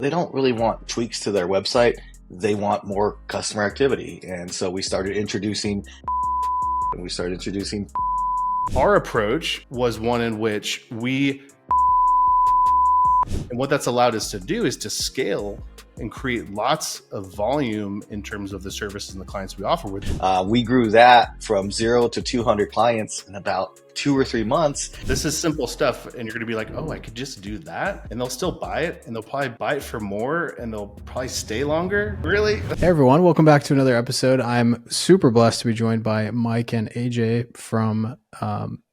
They don't really want tweaks to their website. They want more customer activity. And so we started introducing Our approach was one in which and what that's allowed us to do is to scale and create lots of volume in terms of the services and the clients we offer with. We grew that from 0 to 200 clients in about 2 or 3 months. This is simple stuff, and you're going to be like, oh, I could just do that, and they'll still buy it, and they'll probably buy it for more, and they'll probably stay longer. Really? Hey everyone, welcome back to another episode. I'm super blessed to be joined by Mike and AJ from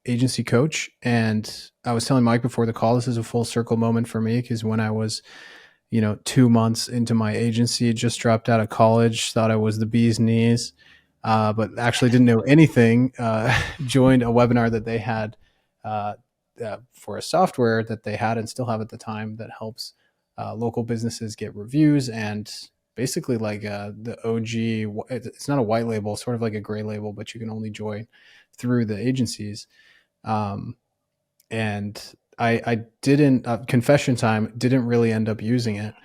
Agency Coach. And I was telling Mike before the call, this is a full circle moment for me, because when I was 2 months into my agency, just dropped out of college, thought I was the bee's knees, but actually didn't know anything. Joined a webinar that they had for a software that they had and still have at the time that helps local businesses get reviews, and basically like the OG, it's not a white label, sort of like a gray label, but you can only join through the agencies. And I didn't, confession time, didn't really end up using it,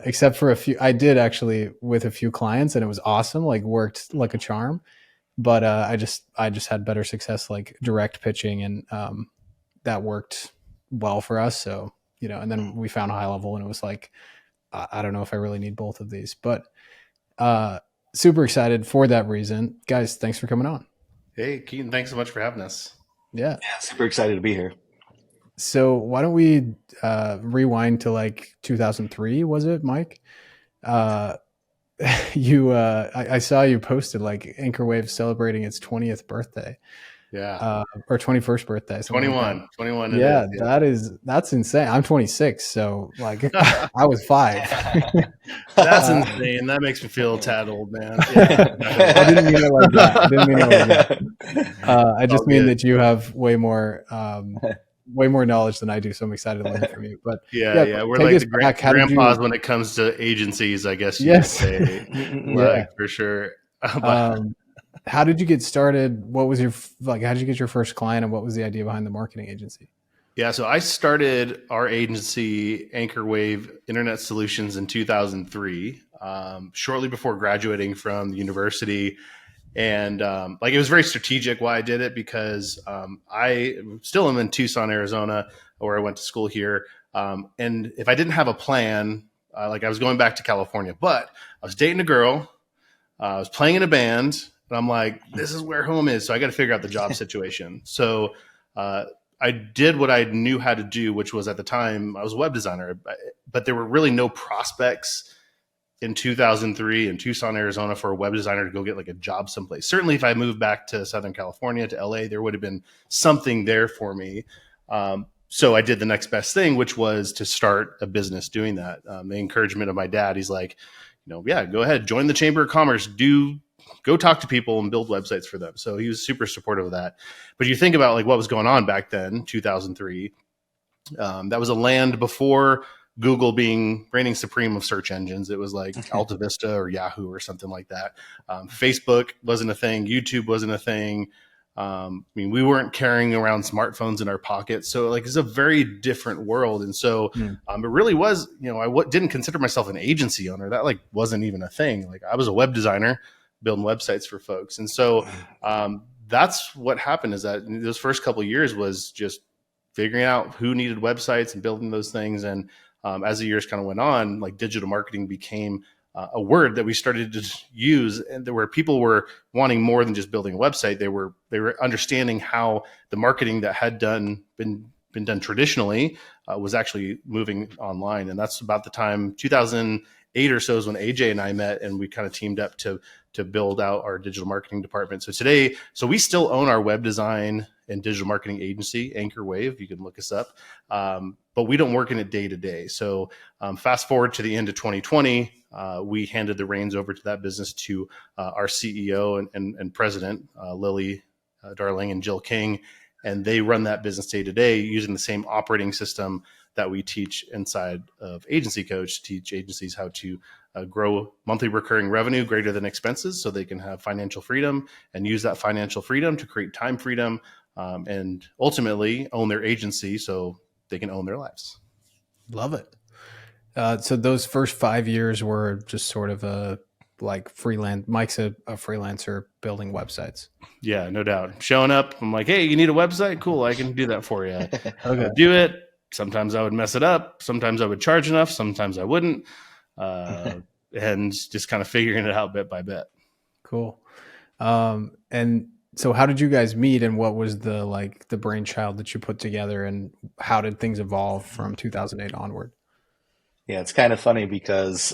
except for a few. I did actually with a few clients, and it was awesome, like worked like a charm. But I just had better success like direct pitching, and that worked well for us. So, and then we found high level, and it was like, I don't know if I really need both of these, but super excited for that reason. Guys, thanks for coming on. Hey, Keaton, thanks so much for having us. Yeah, super excited to be here. So why don't we rewind to like 2003, was it, Mike? I saw you posted like Anchorwave celebrating its 20th birthday. Yeah. Or 21st birthday. 21. Like 21. Yeah, that's insane. I'm 26, so like I was 5. That's insane. That makes me feel a tad old, man. Yeah. I didn't mean it like that. I just mean that you have way more knowledge than I do, so I'm excited to learn from you. But yeah, we're like the grandpas when it comes to agencies, I guess you could say. For sure. How did you get started? What was how did you get your first client, and what was the idea behind the marketing agency? Yeah, so I started our agency, Anchorwave Internet Solutions, in 2003, shortly before graduating from the university. And it was very strategic why I did it, because I still am in Tucson, Arizona, where I went to school here. And if I didn't have a plan, I was going back to California, but I was dating a girl, I was playing in a band, and I'm like, this is where home is. So I got to figure out the job situation. So I did what I knew how to do, which was, at the time, I was a web designer, but there were really no prospects in 2003 in Tucson, Arizona, for a web designer to go get like a job someplace. Certainly if I moved back to Southern California, to LA, there would have been something there for me. So I did the next best thing, which was to start a business doing that. The encouragement of my dad, he's like, yeah, go ahead, join the Chamber of Commerce, go talk to people and build websites for them. So he was super supportive of that. But you think about like what was going on back then, 2003, that was a land before Google being reigning supreme of search engines. It was like Alta Vista or Yahoo or something like that. Facebook wasn't a thing. YouTube wasn't a thing. We weren't carrying around smartphones in our pockets. So like, it's a very different world. And so it really was, I didn't consider myself an agency owner. That like wasn't even a thing. Like I was a web designer building websites for folks. And so that's what happened, is that in those first couple of years was just figuring out who needed websites and building those things. And as the years kind of went on, like digital marketing became a word that we started to use, and where people were wanting more than just building a website. They were understanding how the marketing that had been done traditionally was actually moving online. And that's about the time 2008 or so is when AJ and I met, and we kind of teamed up to build out our digital marketing department. So we still own our web design and digital marketing agency, Anchorwave. You can look us up, but we don't work in it day to day. So fast forward to the end of 2020, we handed the reins over to that business to our CEO and president, Lily Darling and Jill King, and they run that business day to day using the same operating system that we teach inside of Agency Coach, to teach agencies how to grow monthly recurring revenue greater than expenses, so they can have financial freedom and use that financial freedom to create time freedom, and ultimately own their agency so they can own their lives. Love it. So those first 5 years were just sort of a like freelance. Mike's a freelancer building websites. Yeah, no doubt. Showing up, I'm like, hey, you need a website? Cool, I can do that for you. I Okay. would do it. Sometimes I would mess it up. Sometimes I would charge enough. Sometimes I wouldn't. And just kind of figuring it out bit by bit. Cool. And so how did you guys meet, and what was the brainchild that you put together, and how did things evolve from 2008 onward? Yeah, it's kind of funny because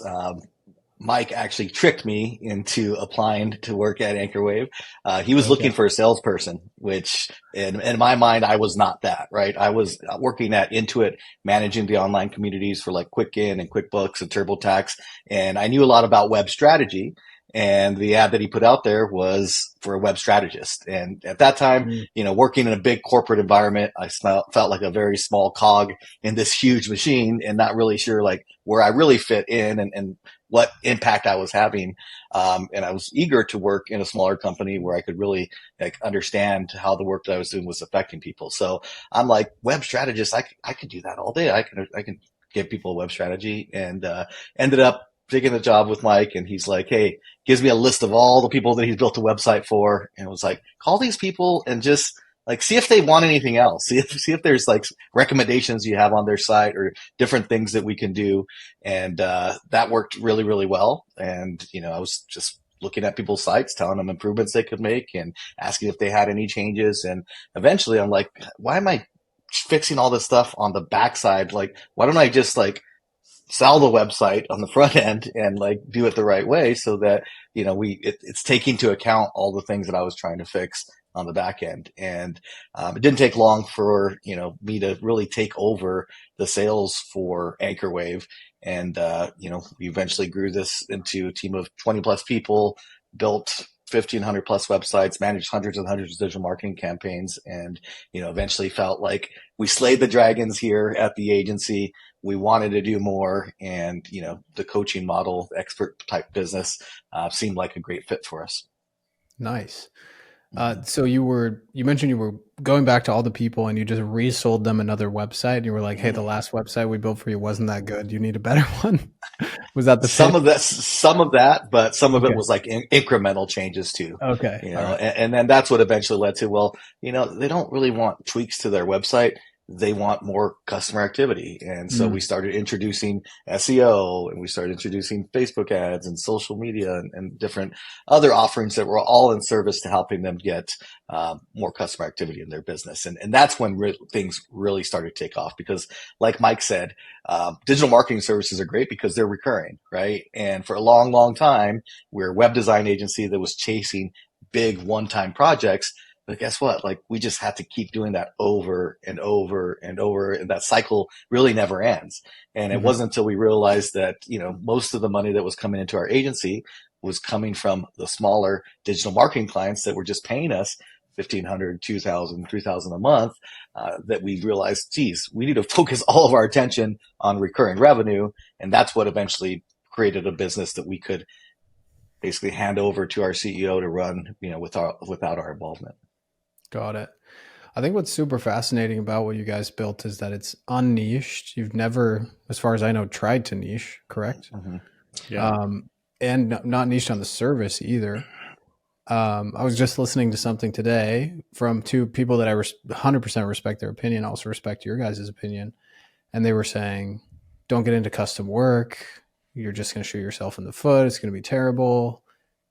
Mike actually tricked me into applying to work at Anchorwave. He was looking Okay. for a salesperson, which in my mind, I was not that, right? I was working at Intuit, managing the online communities for like Quicken and QuickBooks and TurboTax. And I knew a lot about web strategy. And the ad that he put out there was for a web strategist. And at that time, working in a big corporate environment, I felt like a very small cog in this huge machine and not really sure like where I really fit in and what impact I was having. And I was eager to work in a smaller company where I could really like understand how the work that I was doing was affecting people. So I'm like, web strategist, I could do that all day. I can give people a web strategy, and ended up taking a job with Mike. And he's like, hey, gives me a list of all the people that he's built a website for, and was like, call these people and just like see if they want anything else. See if there's like recommendations you have on their site or different things that we can do. And that worked really, really well. And I was just looking at people's sites, telling them improvements they could make and asking if they had any changes. And eventually I'm like, why am I fixing all this stuff on the backside? Like, why don't I just like sell the website on the front end and like do it the right way so that it's taking into account all the things that I was trying to fix on the back end. And it didn't take long for me to really take over the sales for Anchorwave. And we eventually grew this into a team of 20 plus people, built 1,500 plus websites, managed hundreds and hundreds of digital marketing campaigns, and eventually felt like we slayed the dragons here at the agency. We wanted to do more, and the coaching model, expert type business, seemed like a great fit for us. Nice. So you mentioned you were going back to all the people and you just resold them another website. And you were like, hey, the last website we built for you wasn't that good. You need a better one. Was that the some pitch? of that, but some of it Okay. was like incremental changes too. Okay. All right. And then that's what eventually led to, well, they don't really want tweaks to their website. They want more customer activity. And so we started introducing SEO, and we started introducing Facebook ads and social media and different other offerings that were all in service to helping them get more customer activity in their business. And that's when things really started to take off, because like Mike said, digital marketing services are great because they're recurring, right? And for a long, long time, we're a web design agency that was chasing big one-time projects. But guess what? Like, we just had to keep doing that over and over and over. And that cycle really never ends. And it wasn't until we realized that, most of the money that was coming into our agency was coming from the smaller digital marketing clients that were just paying us $1,500, $2,000, $3,000 a month, that we realized, geez, we need to focus all of our attention on recurring revenue. And that's what eventually created a business that we could basically hand over to our CEO to run, without our involvement. Got it. I think what's super fascinating about what you guys built is that it's unniched. You've never, as far as I know, tried to niche, correct? Yeah. And not niched on the service either. I was just listening to something today from two people that I 100% respect their opinion, also respect your guys' opinion. And they were saying, don't get into custom work. You're just going to shoot yourself in the foot. It's going to be terrible.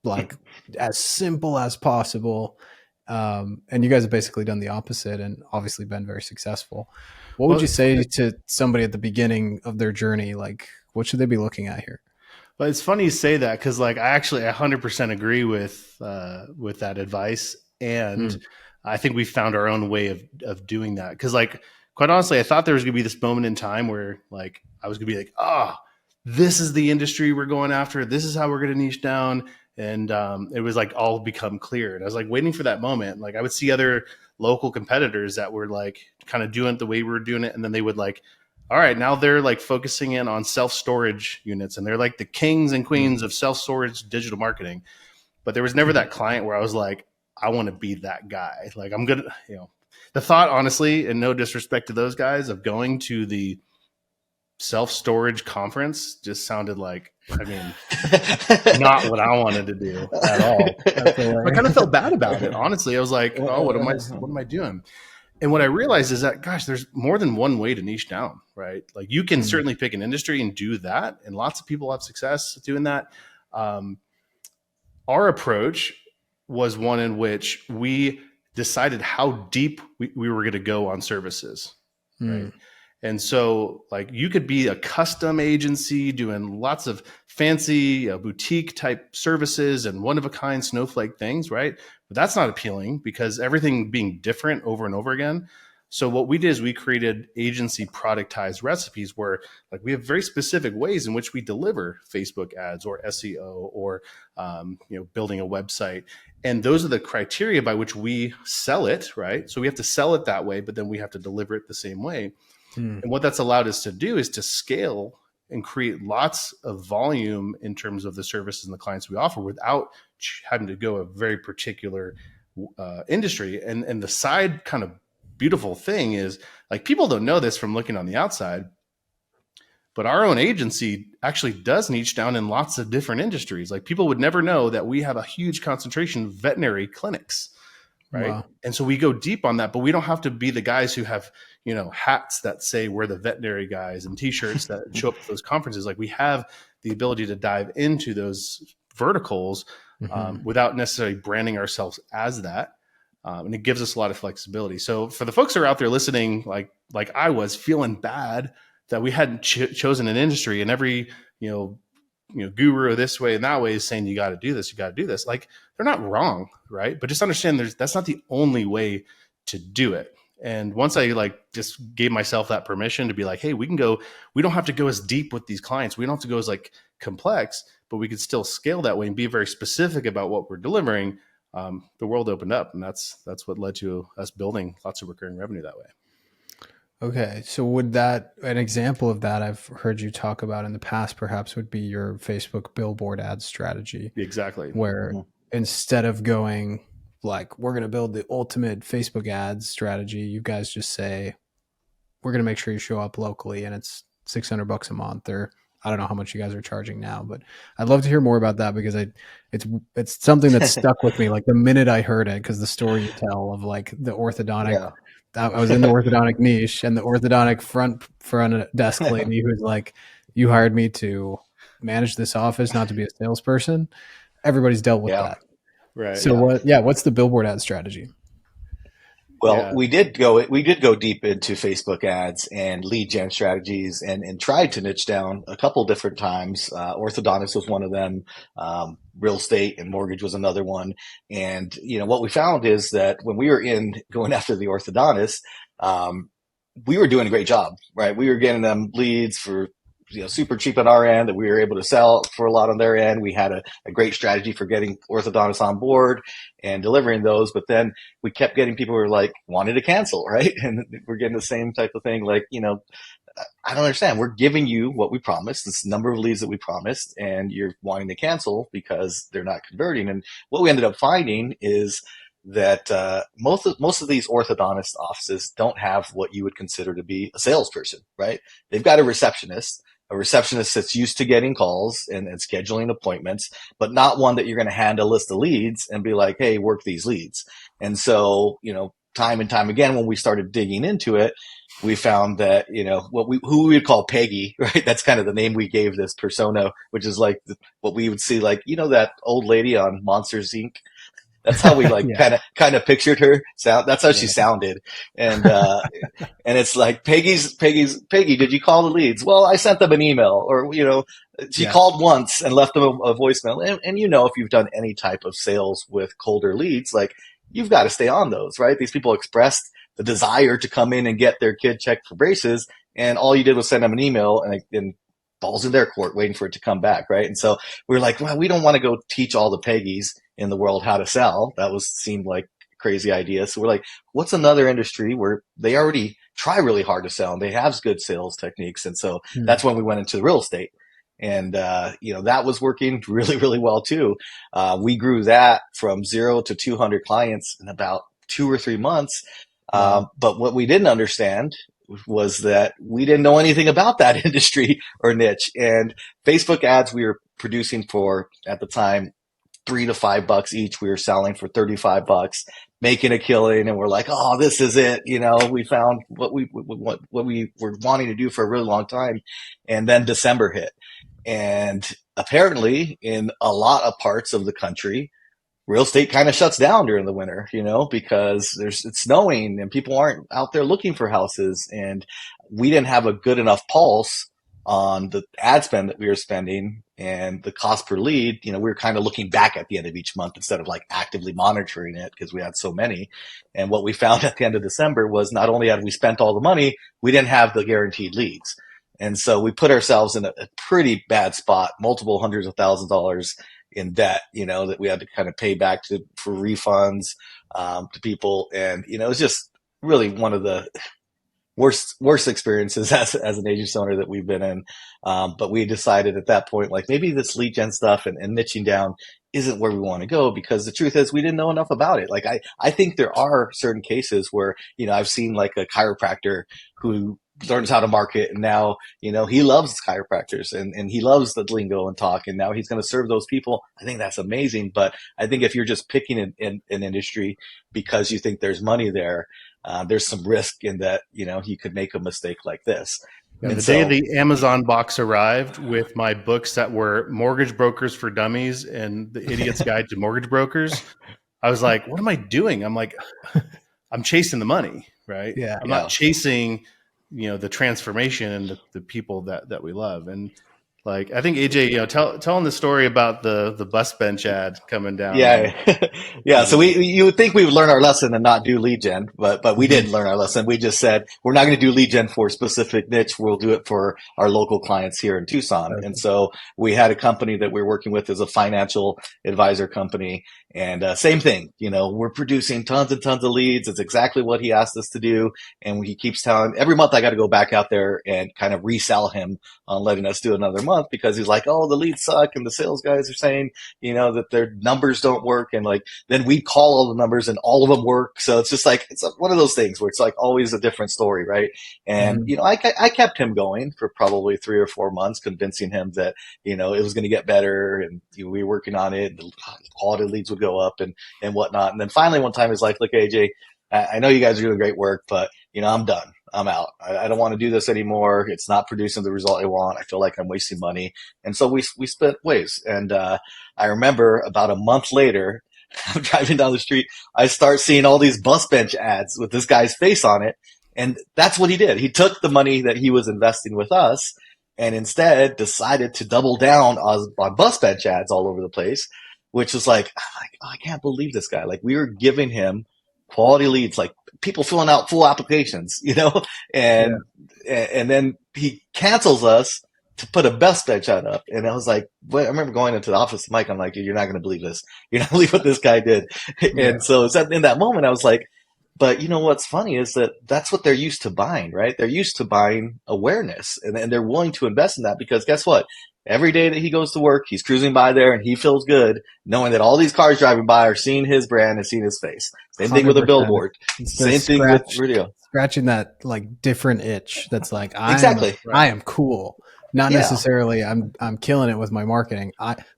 Like, as simple as possible. And you guys have basically done the opposite and obviously been very successful. What would you say to somebody at the beginning of their journey? Like, what should they be looking at here? But it's funny you say that, because like I actually 100% agree with that advice, and I think we found our own way of doing that. Because like, quite honestly, I thought there was gonna be this moment in time where like I was gonna be like, this is the industry we're going after. This is how we're gonna niche down. And it was like all become clear. And I was like waiting for that moment. Like I would see other local competitors that were like kind of doing it the way we were doing it, and then they would like, all right, now they're like focusing in on self-storage units, and they're like the kings and queens of self-storage digital marketing. But there was never that client where I was like, I want to be that guy. Like, I'm going to, the thought, honestly, and no disrespect to those guys, of going to the self-storage conference just sounded like, I mean, not what I wanted to do at all. I kind of felt bad about it. Honestly, I was like, oh, what am I doing? And what I realized is that, gosh, there's more than one way to niche down, right? Like you can certainly pick an industry and do that. And lots of people have success doing that. Our approach was one in which we decided how deep we were going to go on services, right? And so like you could be a custom agency doing lots of fancy boutique type services and one of a kind snowflake things, right? But that's not appealing because everything being different over and over again. So what we did is we created agency productized recipes where like we have very specific ways in which we deliver Facebook ads or SEO or building a website. And those are the criteria by which we sell it, right? So we have to sell it that way, but then we have to deliver it the same way. And what that's allowed us to do is to scale and create lots of volume in terms of the services and the clients we offer without having to go a very particular industry. And the side kind of beautiful thing is like people don't know this from looking on the outside, but our own agency actually does niche down in lots of different industries. Like people would never know that we have a huge concentration of veterinary clinics. Right. Wow. And so we go deep on that, but we don't have to be the guys who have, hats that say we're the veterinary guys and t-shirts that show up at those conferences. Like we have the ability to dive into those verticals without necessarily branding ourselves as that. And it gives us a lot of flexibility. So for the folks who are out there listening, like I was feeling bad that we hadn't chosen an industry and every, guru this way and that way is saying, you got to do this. Like they're not wrong. Right. But just understand that's not the only way to do it. And once I just gave myself that permission to be like, hey, we don't have to go as deep with these clients. We don't have to go as complex, but we could still scale that way and be very specific about what we're delivering. The world opened up, and that's what led to us building lots of recurring revenue that way. Okay. So would an example of that I've heard you talk about in the past perhaps would be your Facebook billboard ad strategy. Exactly. Where instead of going like, we're going to build the ultimate Facebook ads strategy, you guys just say, we're going to make sure you show up locally and it's $600 a month, or I don't know how much you guys are charging now, but I'd love to hear more about that because it's something that stuck with me. Like the minute I heard it, because the story you tell of like the orthodontic, I was in the orthodontic niche and the orthodontic front desk lady who's like, you hired me to manage this office, not to be a salesperson. Everybody's dealt with that. Right. So what's the billboard ad strategy? Well, we did go deep into Facebook ads and lead gen strategies and tried to niche down a couple different times. Orthodontics was one of them. Real estate and mortgage was another one. And, what we found is that when we were going after the orthodontist, we were doing a great job, right? We were getting them leads for super cheap on our end that we were able to sell for a lot on their end. We had a great strategy for getting orthodontists on board and delivering those. But then we kept getting people who were like wanted to cancel, right? And we're getting the same type of thing. Like, I don't understand. We're giving you what we promised, this number of leads that we promised, and you're wanting to cancel because they're not converting. And what we ended up finding is that most of these orthodontist offices don't have what you would consider to be a salesperson, right? They've got a receptionist that's used to getting calls and scheduling appointments, but not one that you're going to hand a list of leads and be like, hey, work these leads. And so, time and time again, when we started digging into it, we found that, who we would call Peggy, right? That's kind of the name we gave this persona, which is like what we would see, like, that old lady on Monsters, Inc. That's how we kind of pictured her. That's how she sounded. And it's like Peggy, did you call the leads? Well, I sent them an email, or, she called once and left them a voicemail. And if you've done any type of sales with colder leads, like you've got to stay on those, right? These people expressed the desire to come in and get their kid checked for braces. And all you did was send them an email and balls in their court waiting for it to come back. Right. And so we're like, well, we don't want to go teach all the Peggies in the world how to sell. That seemed like a crazy idea. So we're like, what's another industry where they already try really hard to sell and they have good sales techniques? And so that's when we went into real estate. And, that was working really, really well too. We grew that from 0 to 200 clients in about 2 or 3 months. But what we didn't understand was that we didn't know anything about that industry or niche. And Facebook ads we were producing for at the time $3 to $5 each. We were selling for $35, making a killing, and we're like, "Oh, this is it!" We found what we were wanting to do for a really long time. And then December hit, and apparently, in a lot of parts of the country, real estate kind of shuts down during the winter, because it's snowing and people aren't out there looking for houses. And we didn't have a good enough pulse on the ad spend that we were spending and the cost per lead. We were kind of looking back at the end of each month instead of like actively monitoring it because we had so many. And what we found at the end of December was not only had we spent all the money, we didn't have the guaranteed leads. And so we put ourselves in a pretty bad spot, multiple hundreds of thousands of dollars in debt, that we had to kind of pay back for refunds to people. And, it's just really one of the worst experiences as an agency owner that we've been in. But we decided at that point, like maybe this lead gen stuff and niching down isn't where we want to go, because the truth is we didn't know enough about it. Like I think there are certain cases where, I've seen like a chiropractor who learns how to market, and now he loves chiropractors and he loves the lingo and talk, and now he's going to serve those people. I think that's amazing. But I think if you're just picking an industry because you think there's money there, there's some risk in that you could make a mistake like this. Yeah, the day the Amazon box arrived with my books that were Mortgage Brokers for Dummies and The Idiot's Guide to Mortgage Brokers, I was like, what am I doing? I'm like, I'm chasing the money, right? Yeah. I'm not chasing the transformation and the people that we love. And like, I think AJ, telling the story about the bus bench ad coming down. Yeah. Yeah. So you would think we would learn our lesson and not do lead gen, but we didn't learn our lesson. We just said, we're not going to do lead gen for a specific niche. We'll do it for our local clients here in Tucson. Okay. And so we had a company that we're working with as a financial advisor company. And same thing, we're producing tons and tons of leads. It's exactly what he asked us to do. And he keeps telling every month I got to go back out there and kind of resell him on letting us do another month, because he's like, oh, the leads suck. And the sales guys are saying, that their numbers don't work. And like, then we call all the numbers and all of them work. So it's just like, it's one of those things where it's like always a different story. Right. And, I kept him going for probably 3 or 4 months, convincing him that, it was going to get better, and we were working on it. The quality leads would go up and whatnot. And then finally one time he's like, look, AJ, I know you guys are doing great work, but I'm done. I'm out. I don't want to do this anymore. It's not producing the result I want. I feel like I'm wasting money. And so we split ways. And I remember about a month later, I'm driving down the street, I start seeing all these bus bench ads with this guy's face on it. And that's what he did. He took the money that he was investing with us and instead decided to double down on bus bench ads all over the place, which is like, oh, I can't believe this guy. Like, we were giving him quality leads, like people filling out full applications, and then he cancels us to put a best bench ad up. And I was like, I remember going into the office, Mike, I'm like, dude, you're not going to believe this. You're not going to believe what this guy did. Yeah. And so in that moment, I was like, but what's funny is that that's what they're used to buying, right? They're used to buying awareness, and they're willing to invest in that, because guess what? Every day that he goes to work, he's cruising by there and he feels good knowing that all these cars driving by are seeing his brand and seeing his face. Same thing with a billboard. Same thing with radio. Scratching that like different itch. That's like, exactly. I am cool. Not necessarily I'm killing it with my marketing.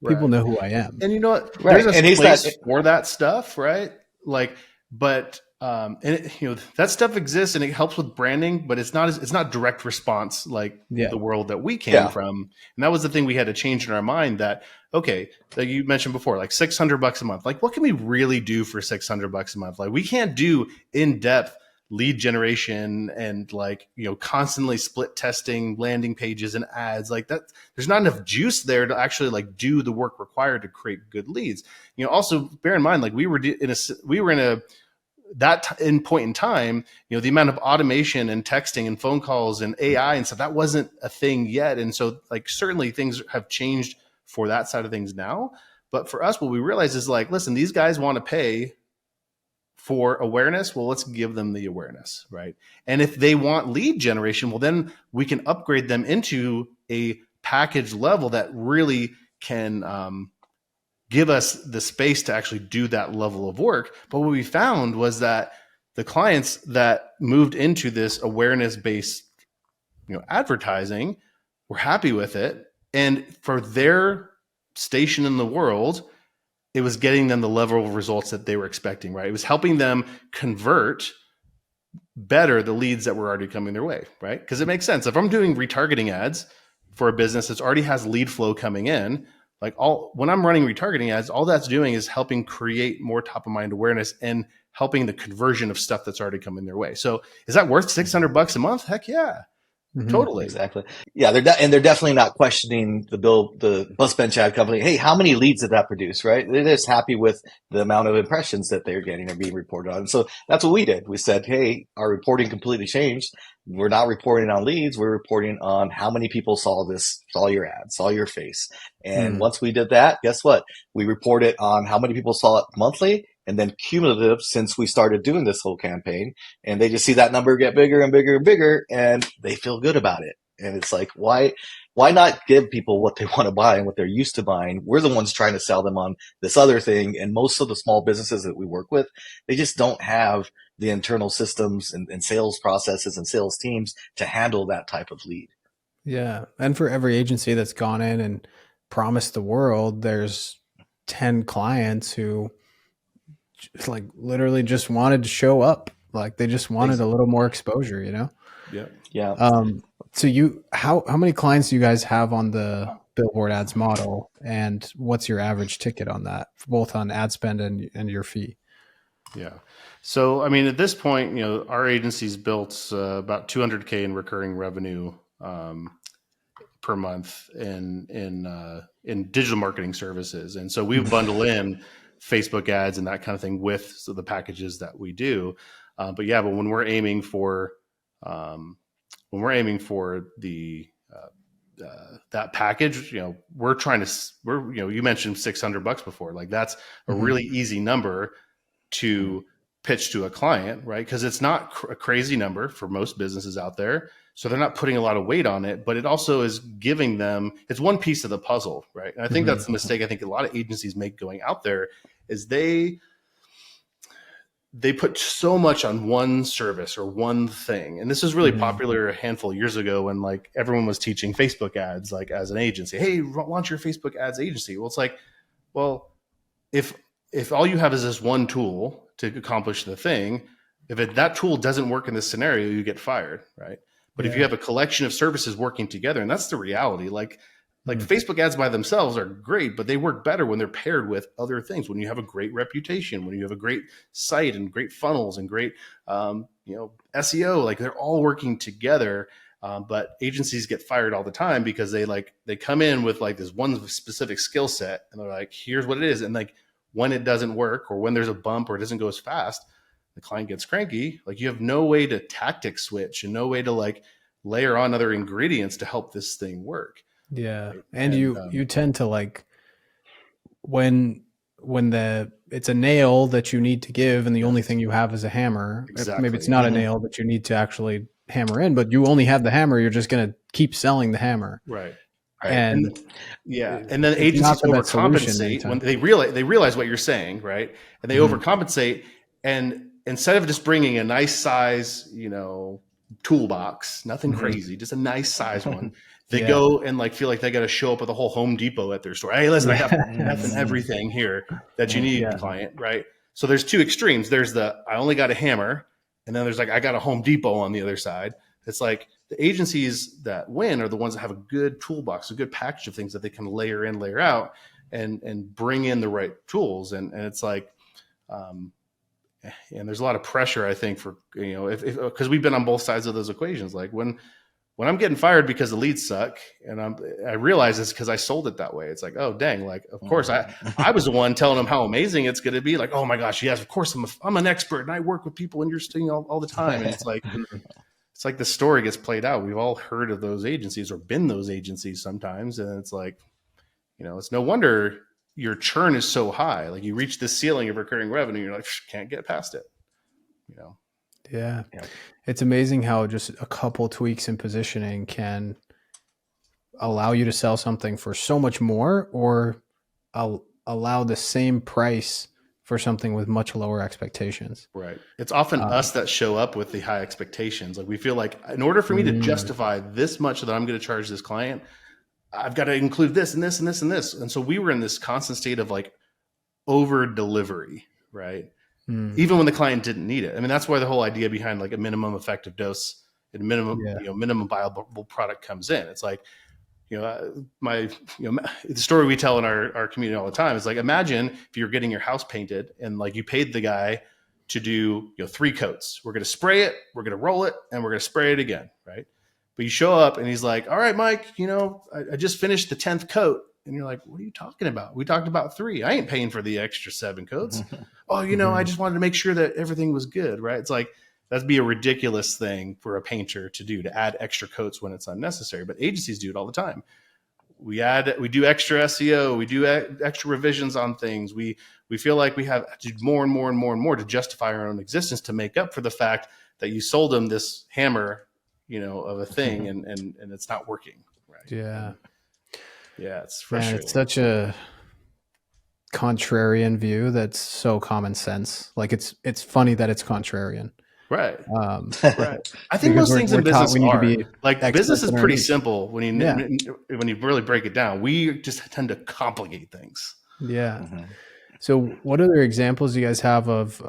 People know who I am. And you know what? There's a place for that stuff, right? Like, but that stuff exists and it helps with branding, but it's not direct response like the world that we came from. And that was the thing we had to change in our mind, that, okay, like you mentioned before, like $600 a month, like what can we really do for $600 a month? Like, we can't do in-depth lead generation and constantly split testing landing pages and ads like that. There's not enough juice there to actually like do the work required to create good leads. Also bear in mind, like we were in a point in time, the amount of automation and texting and phone calls and AI and stuff, that wasn't a thing yet. And so like, certainly things have changed for that side of things now. But for us, what we realized is like, listen, these guys want to pay for awareness. Well, let's give them the awareness, right? And if they want lead generation, well, then we can upgrade them into a package level that really can give us the space to actually do that level of work. But what we found was that the clients that moved into this awareness based, advertising were happy with it. And for their station in the world, it was getting them the level of results that they were expecting, right? It was helping them convert better the leads that were already coming their way, right? Because it makes sense. If I'm doing retargeting ads for a business that already has lead flow coming in, when I'm running retargeting ads, all that's doing is helping create more top of mind awareness and helping the conversion of stuff that's already coming their way. So is that worth $600 a month? Heck yeah. Mm-hmm. Totally. Exactly. Yeah. They're definitely not questioning the bus bench ad company. Hey, how many leads did that produce? Right. They're just happy with the amount of impressions that they're getting or being reported on. So that's what we did. We said, hey, our reporting completely changed. We're not reporting on leads. We're reporting on how many people saw your ad, saw your face. And once we did that, guess what? We reported on how many people saw it monthly and then cumulative since we started doing this whole campaign. And they just see that number get bigger and bigger and bigger, and they feel good about it. And it's like, why not give people what they want to buy and what they're used to buying? We're the ones trying to sell them on this other thing. And most of the small businesses that we work with, they just don't have the internal systems and sales processes and sales teams to handle that type of lead. Yeah. And for every agency that's gone in and promised the world, there's 10 clients who like literally just wanted to show up. Like they just wanted a little more exposure, Yeah. Yeah. So how many clients do you guys have on the billboard ads model, and what's your average ticket on that, both on ad spend and your fee? Yeah. So, I mean, at this point, our agency's built about $200K in recurring revenue per month in digital marketing services. And so we bundle in Facebook ads and that kind of thing with the packages that we do. But when we're aiming for the that package, we're you mentioned $600 before. Like that's a really easy number to pitch to a client, right? Because it's not a crazy number for most businesses out there. So they're not putting a lot of weight on it, but it also is giving them, it's one piece of the puzzle, right? And I think that's the mistake I think a lot of agencies make going out there is they put so much on one service or one thing. And this was really popular a handful of years ago when like everyone was teaching Facebook ads, like as an agency, hey, launch your Facebook ads agency. Well, it's like, if all you have is this one tool to accomplish the thing, that tool doesn't work in this scenario, you get fired, right? But if you have a collection of services working together, and that's the reality, like Facebook ads by themselves are great, but they work better when they're paired with other things. When you have a great reputation, when you have a great site and great funnels and great, SEO, like they're all working together. But agencies get fired all the time because they come in with like this one specific skill set and they're like, here's what it is. And like when it doesn't work or when there's a bump or it doesn't go as fast, the client gets cranky. Like you have no way to tactic switch and no way to like layer on other ingredients to help this thing work. Yeah. And you tend to like when it's a nail that you need to give and the only thing you have is a hammer. Exactly. Maybe it's not a nail that you need to actually hammer in, but you only have the hammer. You're just going to keep selling the hammer. Right. And then agencies overcompensate when they realize what you're saying, right? And they overcompensate, and instead of just bringing a nice size, toolbox, nothing crazy, just a nice size one, they go and like feel like they got to show up with a whole Home Depot at their store. Hey, listen, I have nothing, everything here that you need, client, right? So there's two extremes. There's I only got a hammer, and then there's like I got a Home Depot on the other side. It's like the agencies that win are the ones that have a good toolbox, a good package of things that they can layer in, layer out, and bring in the right tools. And it's like, and there's a lot of pressure, I think, for, because we've been on both sides of those equations. Like when I'm getting fired because the leads suck and I realize it's because I sold it that way. It's like, oh, dang. Like, of course I was the one telling them how amazing it's going to be. Like, oh my gosh, yes, of course I'm an expert and I work with people interesting all the time. And it's like the story gets played out. We've all heard of those agencies or been those agencies sometimes. And it's like, it's no wonder your churn is so high. Like you reach this ceiling of recurring revenue. You're like, can't get past it, Yeah. It's amazing how just a couple tweaks in positioning can allow you to sell something for so much more or allow the same price for something with much lower expectations. Right. It's often us that show up with the high expectations. Like we feel like in order for me to justify this much that I'm going to charge this client, I've got to include this and this and this and this. And so we were in this constant state of like over delivery, right? Even when the client didn't need it. I mean, that's why the whole idea behind like a minimum effective dose and minimum viable product comes in. It's like, the story we tell in our community all the time is like, imagine if you're getting your house painted and like you paid the guy to do, 3 coats. We're going to spray it, we're going to roll it, and we're going to spray it again. Right. But you show up and he's like, all right, Mike, I just finished the 10th coat. And you're like, what are you talking about? We talked about 3. I ain't paying for the extra 7 coats. I just wanted to make sure that everything was good. Right. It's like, that'd be a ridiculous thing for a painter to do, to add extra coats when it's unnecessary. But agencies do it all the time. We do extra SEO. We do extra revisions on things. We feel like we have to do more and more and more and more to justify our own existence, to make up for the fact that you sold them this hammer, of a thing and it's not working. Right. Yeah. Yeah. It's frustrating. Man, it's such a contrarian view that's so common sense. Like it's funny that it's contrarian. Right. Right. I think most things in business are like, business is pretty simple when you really break it down. We just tend to complicate things. Yeah. So what other examples do you guys have of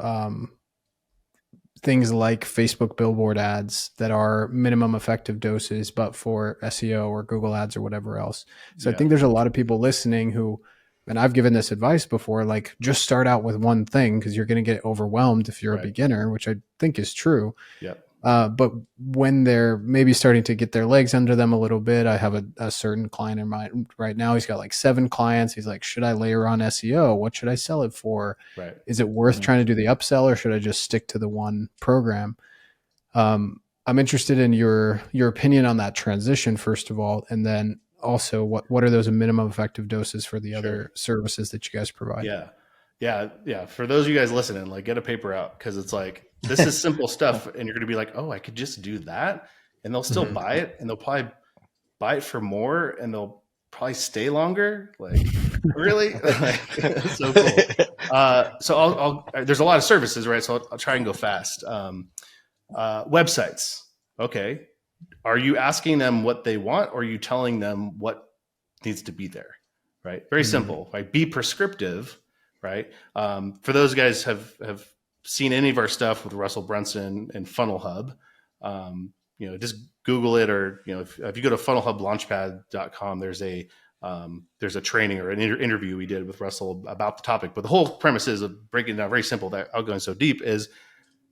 things like Facebook billboard ads that are minimum effective doses, but for SEO or Google ads or whatever else? So I think there's a lot of people listening who, and I've given this advice before, like just start out with one thing because you're going to get overwhelmed if you're a beginner, which I think is true. Yep. But when they're maybe starting to get their legs under them a little bit, I have a certain client in mind right now. He's got like 7 clients. He's like, should I layer on SEO? What should I sell it for? Right. Is it worth trying to do the upsell, or should I just stick to the one program? I'm interested in your opinion on that transition, first of all, and then also what are those minimum effective doses for the other services that you guys provide? Yeah. For those of you guys listening, like get a paper out, because it's like, this is simple stuff. And you're going to be like, oh, I could just do that. And they'll still buy it, and they'll probably buy it for more, and they'll probably stay longer. Like, really? So cool. So there's a lot of services, right? So I'll try and go fast. Websites. Okay. Are you asking them what they want, or are you telling them what needs to be there? Right. Very simple. Right. Be prescriptive. Right. For those guys have seen any of our stuff with Russell Brunson and Funnel Hub, just Google it, or, if you go to funnelhublaunchpad.com, there's a training or an interview we did with Russell about the topic. But the whole premise is of breaking it down very simple, that I'll go in so deep, is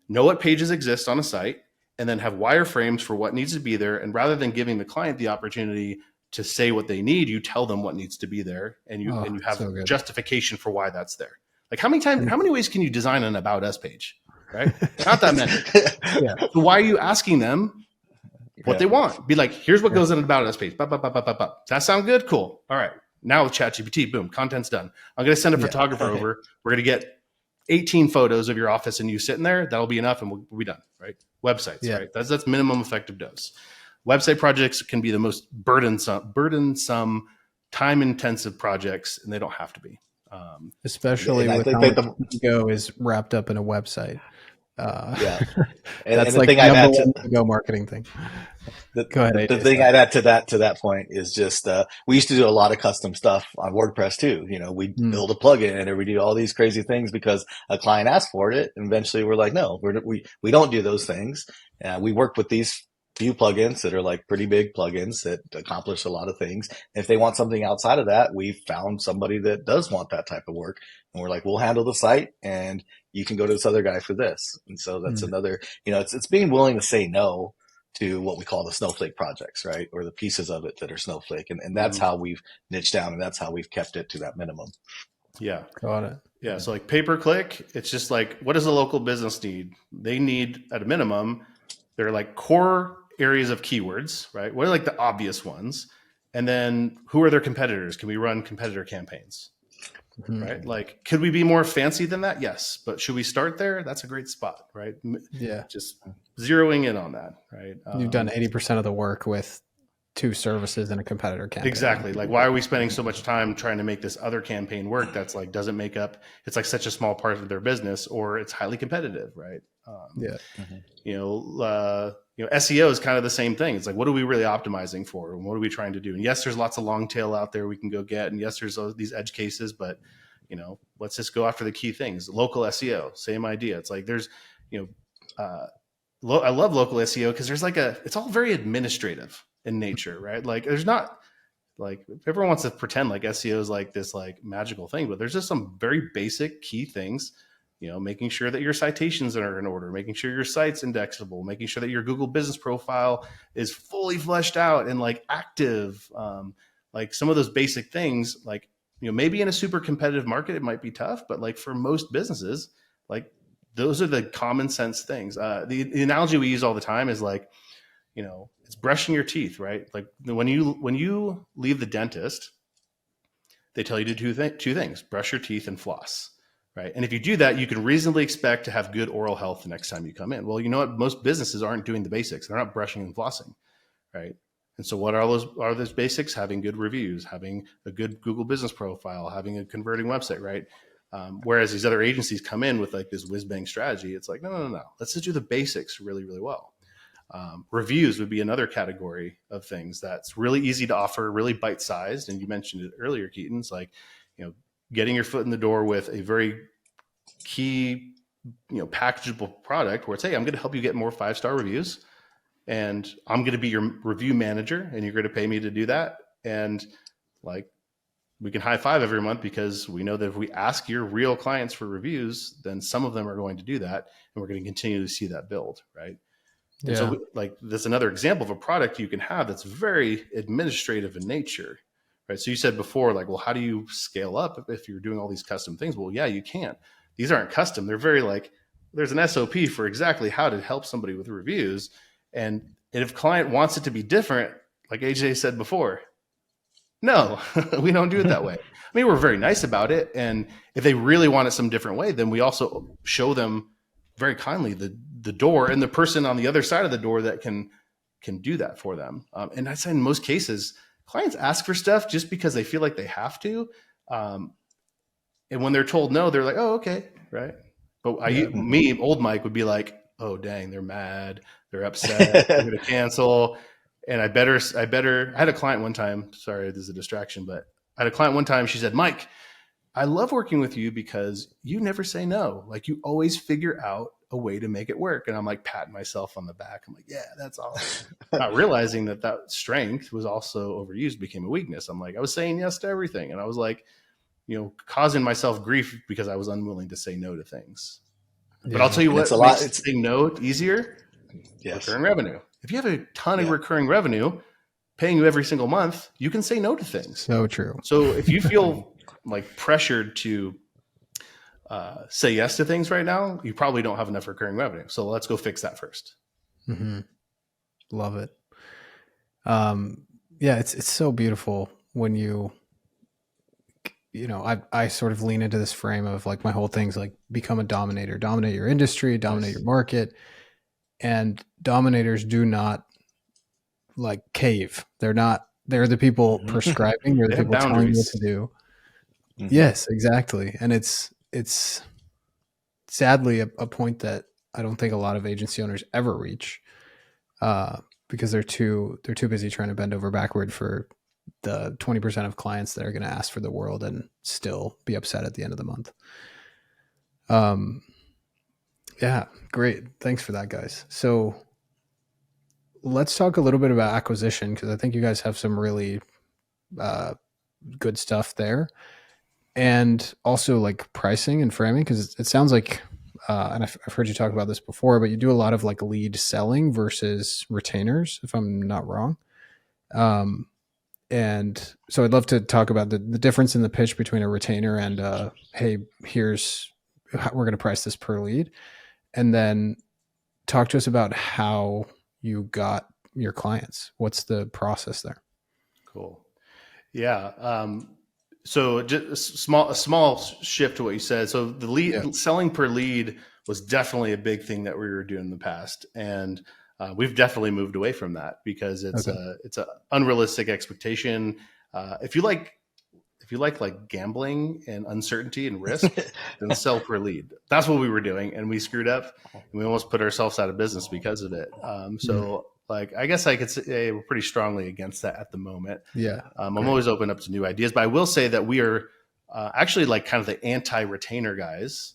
know what pages exist on a site, and then have wireframes for what needs to be there. And rather than giving the client the opportunity to say what they need, you tell them what needs to be there, and you have justification for why that's there. Like how many ways can you design an About Us page? Right? Not that many. So why are you asking them what they want? Be like, here's what goes in an About Us page. That sound good? Cool. All right. Now with ChatGPT, boom, content's done. I'm going to send a photographer over. We're going to get 18 photos of your office and you sitting there. That'll be enough, and we'll be done. Right? Websites. Right? That's minimum effective dose. Website projects can be the most burdensome, time-intensive projects, and they don't have to be. Especially with how much ego is wrapped up in a website. And that's the like thing number one ego marketing thing. Go ahead. The thing I'd add to that point is just we used to do a lot of custom stuff on WordPress too. We build a plugin and we do all these crazy things because a client asked for it. And eventually we're like, no, we don't do those things. We work with these few plugins that are like pretty big plugins that accomplish a lot of things. If they want something outside of that, we found somebody that does want that type of work, and we're like, we'll handle the site, and you can go to this other guy for this. And so that's another, it's being willing to say no to what we call the snowflake projects, right? Or the pieces of it that are snowflake. And that's how we've niched down, and that's how we've kept it to that minimum. Yeah. Got it. Yeah. So like pay-per-click, it's just like, what does a local business need? They need, at a minimum, they're like core areas of keywords, right? What are like the obvious ones? And then who are their competitors? Can we run competitor campaigns? Right? Like, could we be more fancy than that? Yes. But should we start there? That's a great spot, right? Yeah. Just zeroing in on that, right? You've done 80% of the work with two services in a competitor campaign. Exactly. Like, why are we spending so much time trying to make this other campaign work that's like doesn't make up, it's like such a small part of their business, or it's highly competitive, right? Yeah. SEO is kind of the same thing. It's like, what are we really optimizing for, and what are we trying to do? And yes, there's lots of long tail out there we can go get, and yes, there's these edge cases, but let's just go after the key things. Local SEO, same idea. It's like there's, I love local SEO because there's it's all very administrative in nature, right? Like there's not like, everyone wants to pretend like SEO is like this like magical thing, but there's just some very basic key things, making sure that your citations are in order, making sure your site's indexable, making sure that your Google business profile is fully fleshed out and like active. Like some of those basic things, like, maybe in a super competitive market, it might be tough, but like for most businesses, like those are the common sense things. The analogy we use all the time is like, it's brushing your teeth, right? Like when you leave the dentist, they tell you to do two things: brush your teeth and floss, right? And if you do that, you can reasonably expect to have good oral health the next time you come in. Well, you know what? Most businesses aren't doing the basics. They're not brushing and flossing, right? And so what are those basics? Having good reviews, having a good Google business profile, having a converting website, right? Whereas these other agencies come in with like this whiz bang strategy. It's like, no. Let's just do the basics really, really well. Reviews would be another category of things that's really easy to offer, really bite-sized. And you mentioned it earlier, Keaton. It's like, getting your foot in the door with a very key, packageable product where it's, hey, I'm going to help you get more 5-star reviews, and I'm going to be your review manager, and you're going to pay me to do that. And like, we can high five every month because we know that if we ask your real clients for reviews, then some of them are going to do that, and we're going to continue to see that build, right? Yeah. And so like, that's another example of a product you can have that's very administrative in nature, right? So you said before, like, well, how do you scale up if you're doing all these custom things? Well, yeah, you can't. These aren't custom. They're very like, there's an SOP for exactly how to help somebody with reviews. And if client wants it to be different, like AJ said before, no, we don't do it that way. I mean, we're very nice about it. And if they really want it some different way, then we also show them very kindly the door and the person on the other side of the door that can do that for them. And I'd say in most cases, clients ask for stuff just because they feel like they have to. And when they're told no, they're like, oh, okay, right. But old Mike would be like, oh, dang, they're mad. They're upset. They're going to cancel. And I had a client one time, sorry, this is a distraction, but I had a client one time, she said, Mike, I love working with you because you never say no. Like, you always figure out a way to make it work. And I'm like patting myself on the back. I'm like, yeah, that's awesome. Not realizing that strength was also overused, became a weakness. I'm like, I was saying yes to everything. And I was like, causing myself grief because I was unwilling to say no to things. Yeah. But I'll tell you what, it's saying no easier. Yes. Recurring revenue. If you have a ton of recurring revenue paying you every single month, you can say no to things. So true. So if you feel like pressured to say yes to things right now, you probably don't have enough recurring revenue. So let's go fix that first. Mm-hmm. Love it. Yeah, it's so beautiful when I sort of lean into this frame of like, my whole thing's like, become a dominator, dominate your industry, dominate your market. And dominators do not like cave. They're the people prescribing. They're the people telling you what to do. Mm-hmm. Yes, exactly. And it's sadly a point that I don't think a lot of agency owners ever reach, because they're too busy trying to bend over backward for the 20% of clients that are going to ask for the world and still be upset at the end of the month. Yeah, great. Thanks for that, guys. So let's talk a little bit about acquisition, because I think you guys have some really good stuff there. And also like pricing and framing, because it sounds like, and I've heard you talk about this before, but you do a lot of like lead selling versus retainers, if I'm not wrong. And so I'd love to talk about the difference in the pitch between a retainer and hey, here's how we're going to price this per lead. And then talk to us about how you got your clients. What's the process there? Cool. Yeah. So just a small shift to what you said. So the lead selling per lead was definitely a big thing that we were doing in the past. And We've definitely moved away from that because it's a unrealistic expectation. If you like gambling and uncertainty and risk, then sell per lead. That's what we were doing, and we screwed up, and we almost put ourselves out of business because of it. So, I guess I could say we're pretty strongly against that at the moment. Yeah, I'm always open up to new ideas, but I will say that we are actually like kind of the anti-retainer guys.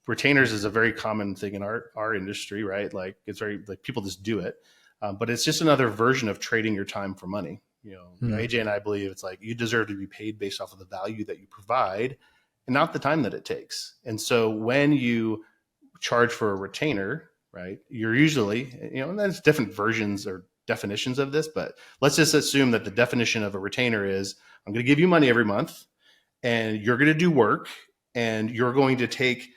Retainers is a very common thing in our industry, right? Like it's very like people just do it, but it's just another version of trading your time for money. AJ and I believe it's like you deserve to be paid based off of the value that you provide and not the time that it takes. And so when you charge for a retainer, right, you're usually, and there's different versions or definitions of this, but let's just assume that the definition of a retainer is I'm going to give you money every month and you're going to do work and you're going to take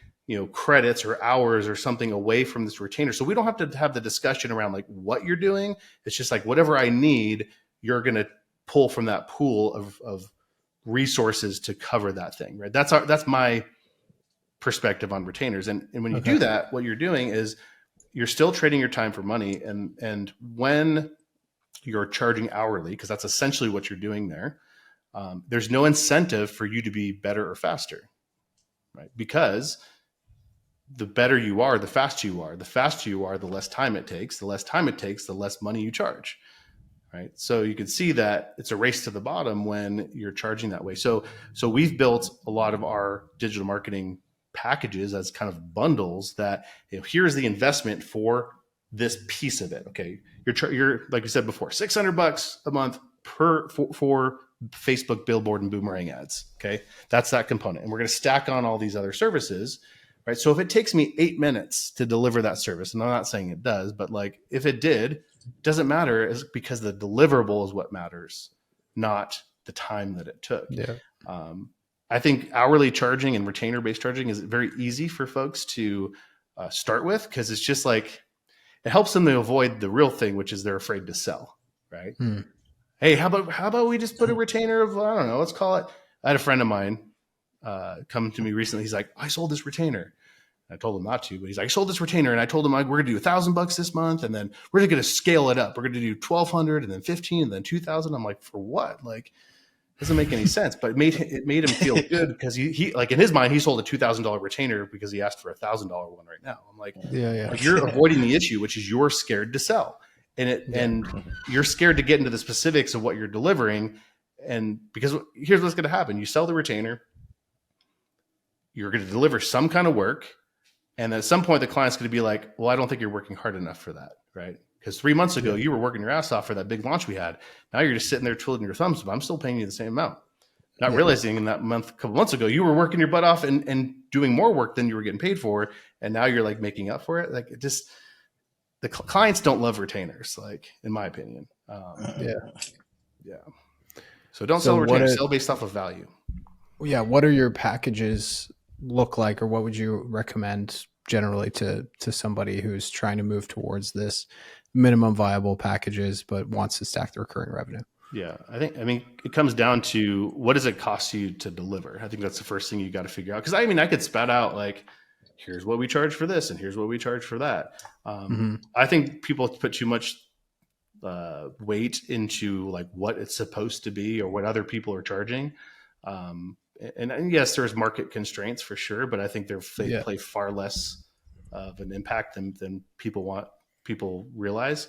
credits or hours or something away from this retainer. So we don't have to have the discussion around like what you're doing. It's just like whatever I need, you're going to pull from that pool of resources to cover that thing, right? That's my perspective on retainers. And when you do that, what you're doing is you're still trading your time for money. And when you're charging hourly, because that's essentially what you're doing there, there's no incentive for you to be better or faster, right? Because the better you are, the faster you are. The faster you are, the less time it takes. The less time it takes, the less money you charge, right? So you can see that it's a race to the bottom when you're charging that way. So we've built a lot of our digital marketing packages as kind of bundles that here's the investment for this piece of it. Okay, you're like we said before, $600 a month for Facebook billboard and boomerang ads. Okay, that's that component, and we're going to stack on all these other services. Right. So if it takes me 8 minutes to deliver that service, and I'm not saying it does, but like if it did, it doesn't matter because the deliverable is what matters, not the time that it took. Yeah. I think hourly charging and retainer-based charging is very easy for folks to start with because it's just like it helps them to avoid the real thing, which is they're afraid to sell. Right. Hey, how about we just put a retainer of, I don't know, let's call it. I had a friend of mine come to me recently. He's like, I sold this retainer. I told him not to, but he's like, I sold this retainer. And I told him like, we're going to do $1,000 this month. And then we're going to scale it up. We're going to do 1,200 and then 15 and then 2,000. I'm like, for what? Like, doesn't make any sense, but it made him feel good because he like in his mind, he sold a $2,000 retainer because he asked for $1,000 one right now. I'm like, like you're avoiding the issue, which is you're scared to sell and you're scared to get into the specifics of what you're delivering. And because here's what's going to happen. You sell the retainer, you're going to deliver some kind of work. And at some point, the client's going to be like, well, I don't think you're working hard enough for that, right? Because 3 months ago, you were working your ass off for that big launch we had. Now you're just sitting there twiddling your thumbs, but I'm still paying you the same amount. Not realizing in that month, a couple months ago, you were working your butt off and doing more work than you were getting paid for. And now you're like making up for it. Like it just, the clients don't love retainers, like in my opinion. So don't sell retainers, sell based off of value. Yeah. What are your packages look like, or what would you recommend generally to somebody who's trying to move towards this minimum viable packages, but wants to stack the recurring revenue? Yeah, I mean, it comes down to what does it cost you to deliver? I think that's the first thing you got to figure out. Because I could spout out like, here's what we charge for this, and here's what we charge for that. I think people put too much weight into like what it's supposed to be or what other people are charging. And yes, there's market constraints for sure, but I think they play far less of an impact than people realize.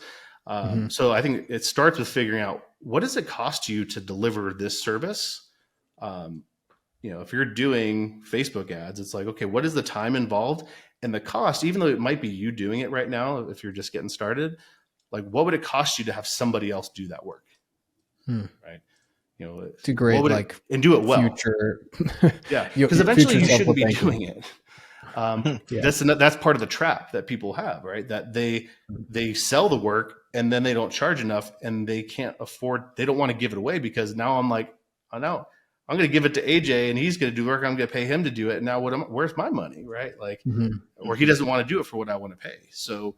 So I think it starts with figuring out what does it cost you to deliver this service? If you're doing Facebook ads, it's like, okay, what is the time involved and the cost, even though it might be you doing it right now, if you're just getting started, like what would it cost you to have somebody else do that work? Right. To grade and do it well. Future, because eventually you shouldn't be doing it. That's part of the trap that people have, right? That they sell the work and then they don't charge enough, and they can't afford. They don't want to give it away because now I'm like, oh no, I'm going to give it to AJ and he's going to do work. I'm going to pay him to do it. And now where's my money, right? Like, or he doesn't want to do it for what I want to pay. So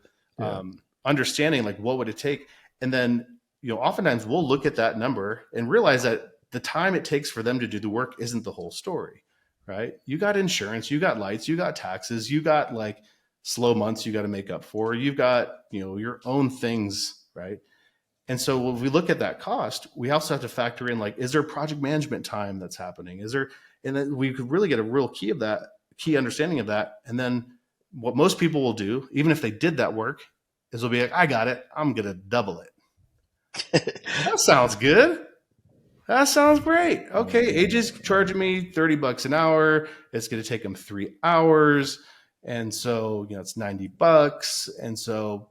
understanding like what would it take, and then. Oftentimes we'll look at that number and realize that the time it takes for them to do the work isn't the whole story, right? You got insurance, you got lights, you got taxes, you got like slow months you got to make up for. You've got, your own things, right? And so when we look at that cost, we also have to factor in, like, is there project management time that's happening? Is there, and then we could really get a real key understanding of that. And then what most people will do, even if they did that work, is they'll be like, I got it. I'm going to double it. That sounds good. That sounds great. Okay. AJ's charging me $30 an hour. It's going to take him 3 hours. And so, it's $90. And so,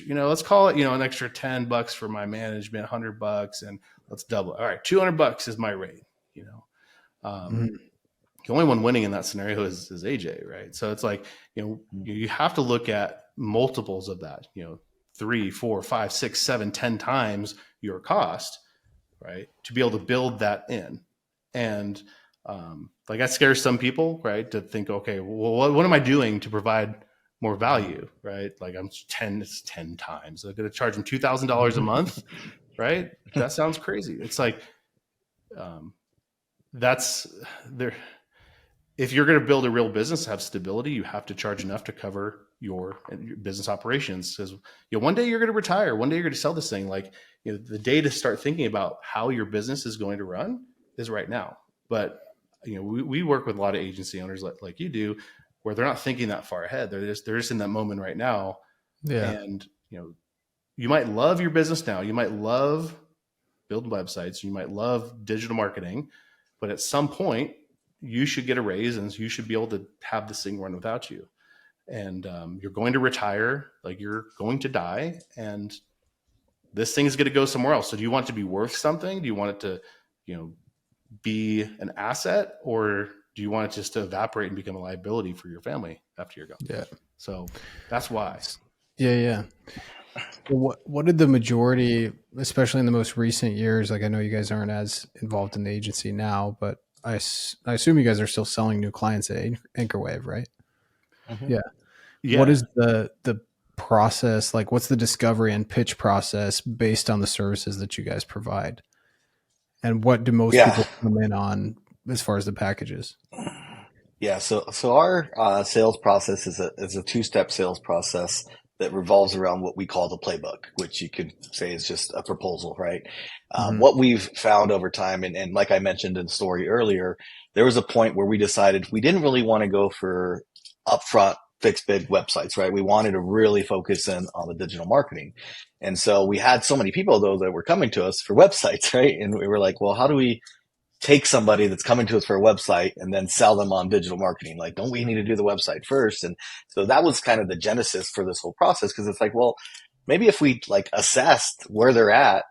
let's call it, an extra $10 for my management, $100, and let's double it. All right. $200 is my rate, The only one winning in that scenario is AJ, right? So it's like, you have to look at multiples of that, 3, 4, 5, 6, 7, 10 times your cost, right? To be able to build that in. And like, that scares some people, right? To think, okay, well, what am I doing to provide more value, right? Like, it's 10 times. I'm going to charge them $2,000 a month, right? That sounds crazy. It's like, that's there. If you're going to build a real business, have stability, you have to charge enough to cover your business operations. Because one day you're going to retire, one day you're going to sell this thing. Like, the day to start thinking about how your business is going to run is right now. But we work with a lot of agency owners like you do, where they're not thinking that far ahead. They're just in that moment right now. Yeah. And you might love your business now. You might love building websites. You might love digital marketing, but at some point, you should get a raise and you should be able to have this thing run without you. And you're going to retire, like, you're going to die, and this thing is going to go somewhere else. So do you want it to be worth something? Do you want it to, be an asset, or do you want it just to evaporate and become a liability for your family after you're gone? Yeah. So that's why. Yeah. What did the majority, especially in the most recent years, like, I know you guys aren't as involved in the agency now, but I assume you guys are still selling new clients at Anchorwave, right? Mm-hmm. Yeah. What is the process? Like, what's the discovery and pitch process based on the services that you guys provide? And what do most people come in on as far as the packages? Yeah. So our sales process is a 2-step sales process that revolves around what we call the playbook, which you could say is just a proposal, right? What we've found over time, and like I mentioned in the story earlier, there was a point where we decided we didn't really want to go for upfront fixed bid websites, right? We wanted to really focus in on the digital marketing. And so we had so many people, though, that were coming to us for websites, right? And we were like, well, how do we take somebody that's coming to us for a website and then sell them on digital marketing? Like, don't we need to do the website first? And so that was kind of the genesis for this whole process, because it's like, well, maybe if we assessed where they're at,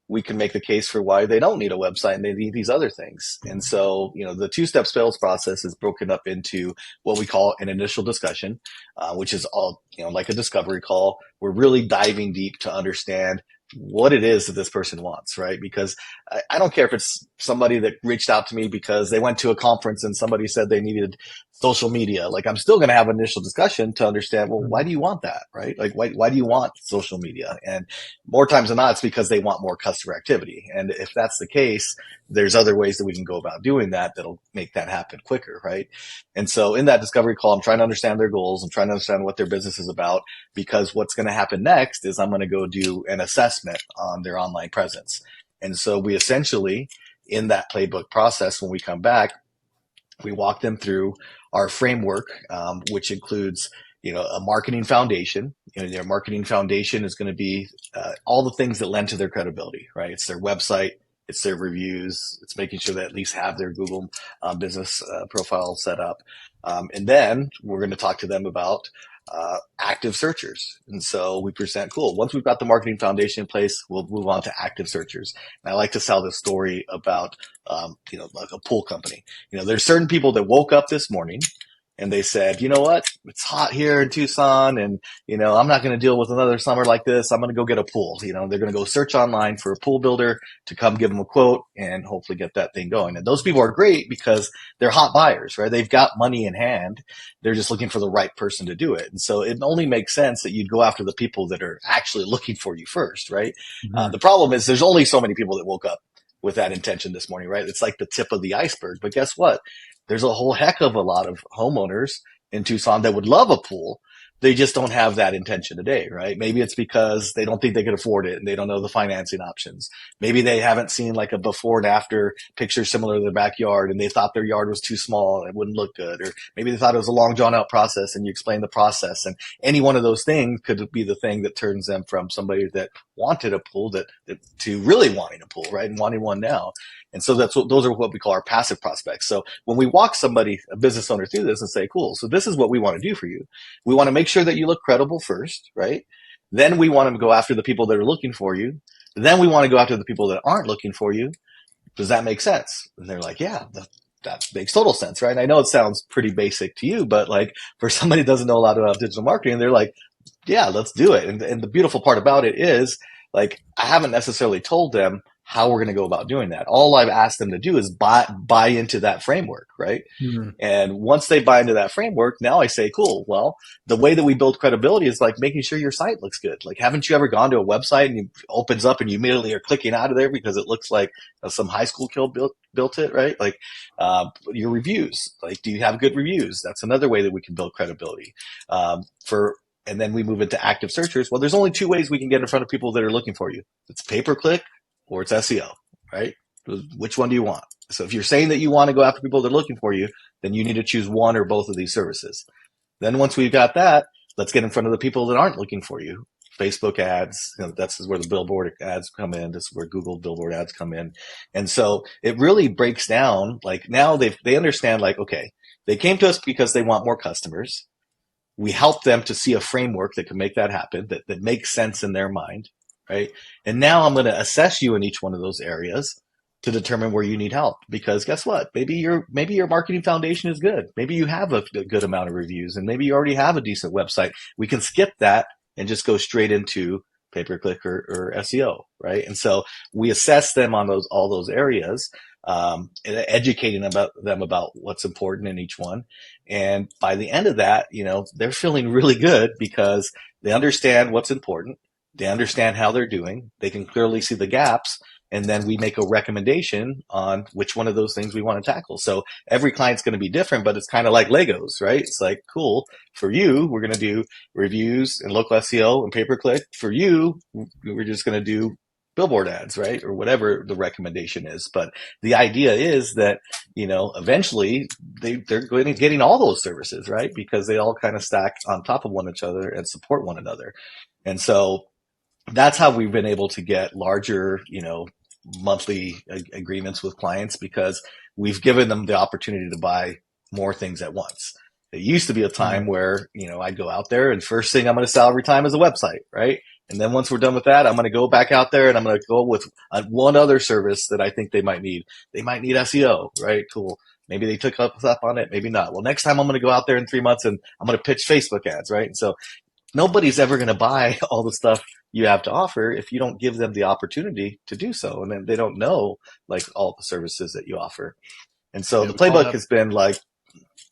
we can make the case for why they don't need a website and they need these other things. And so, the 2-step sales process is broken up into what we call an initial discussion, which is all, like a discovery call. We're really diving deep to understand what it is that this person wants, right? Because I don't care if it's somebody that reached out to me because they went to a conference and somebody said they needed social media. Like, I'm still going to have an initial discussion to understand, well, why do you want that, right? Like, why do you want social media? And more times than not, it's because they want more customer activity. And if that's the case, there's other ways that we can go about doing that that'll make that happen quicker, right? And so in that discovery call, I'm trying to understand their goals. I'm trying to understand what their business is about, because what's going to happen next is I'm going to go do an assessment on their online presence. And so we essentially, in that playbook process, when we come back, we walk them through our framework, which includes, a marketing foundation. Their marketing foundation is going to be all the things that lend to their credibility, right? It's their website, it's their reviews, it's making sure they at least have their Google business profile set up. And then we're going to talk to them about active searchers. And so we present, cool, once we've got the marketing foundation in place, we'll move on to active searchers. And I like to tell this story about, like a pool company. There's certain people that woke up this morning and they said, you know what, it's hot here in Tucson, and, I'm not going to deal with another summer like this. I'm going to go get a pool. They're going to go search online for a pool builder to come give them a quote and hopefully get that thing going. And those people are great because they're hot buyers, right? They've got money in hand. They're just looking for the right person to do it. And so it only makes sense that you'd go after the people that are actually looking for you first, right? Mm-hmm. The problem is there's only so many people that woke up with that intention this morning, right? It's like the tip of the iceberg. But guess what? There's a whole heck of a lot of homeowners in Tucson that would love a pool, they just don't have that intention today, right? Maybe it's because they don't think they could afford it and they don't know the financing options. Maybe they haven't seen like a before and after picture similar to their backyard and they thought their yard was too small and it wouldn't look good. Or maybe they thought it was a long drawn out process and you explain the process. And any one of those things could be the thing that turns them from somebody that wanted a pool to really wanting a pool, right? And wanting one now. And so those are what we call our passive prospects. So when we walk somebody, a business owner, through this and say, cool, so this is what we want to do for you. We want to make sure that you look credible first, right? Then we want to go after the people that are looking for you. Then we want to go after the people that aren't looking for you. Does that make sense? And they're like, yeah, that makes total sense, right? And I know it sounds pretty basic to you, but like for somebody who doesn't know a lot about digital marketing, they're like, yeah, let's do it. And the beautiful part about it is like, I haven't necessarily told them how we're going to go about doing that. All I've asked them to do is buy into that framework, right? Mm-hmm. And once they buy into that framework, now I say, cool, well, the way that we build credibility is like making sure your site looks good. Like, haven't you ever gone to a website and it opens up and you immediately are clicking out of there because it looks like some high school kid built it, right? Like, your reviews, like, do you have good reviews? That's another way that we can build credibility. And then we move into active searchers. Well, there's only two ways we can get in front of people that are looking for you. It's pay-per-click or it's SEO, right? Which one do you want? So if you're saying that you want to go after people that are looking for you, then you need to choose one or both of these services. Then once we've got that, let's get in front of the people that aren't looking for you. Facebook ads, that's where the billboard ads come in. This is where Google billboard ads come in. And so it really breaks down, like now they understand, like, okay, they came to us because they want more customers. We help them to see a framework that can make that happen, that makes sense in their mind, right? And now I'm going to assess you in each one of those areas to determine where you need help. Because guess what? Maybe your marketing foundation is good. Maybe you have a good amount of reviews and maybe you already have a decent website. We can skip that and just go straight into pay-per-click or SEO, right? And so we assess them on all those areas, and educating them about what's important in each one. And by the end of that, they're feeling really good because they understand what's important. They understand how they're doing. They can clearly see the gaps. And then we make a recommendation on which one of those things we want to tackle. So every client's going to be different, but it's kind of like Legos, right? It's like, cool, for you, we're going to do reviews and local SEO and pay-per-click. For you, we're just going to do billboard ads, right? Or whatever the recommendation is. But the idea is that, eventually they're going to getting all those services, right? Because they all kind of stack on top of one another and support one another. And so that's how we've been able to get larger, monthly agreements with clients because we've given them the opportunity to buy more things at once. It used to be a time where, I'd go out there and first thing I'm going to sell every time is a website, right? And then once we're done with that, I'm going to go back out there and I'm going to go with one other service that I think they might need. They might need SEO, right? Cool. Maybe they took up on it, maybe not. Well, next time I'm going to go out there in 3 months and I'm going to pitch Facebook ads, right? And so nobody's ever going to buy all the stuff you have to offer if you don't give them the opportunity to do so. And then they don't know like all the services that you offer. And so the playbook has been like,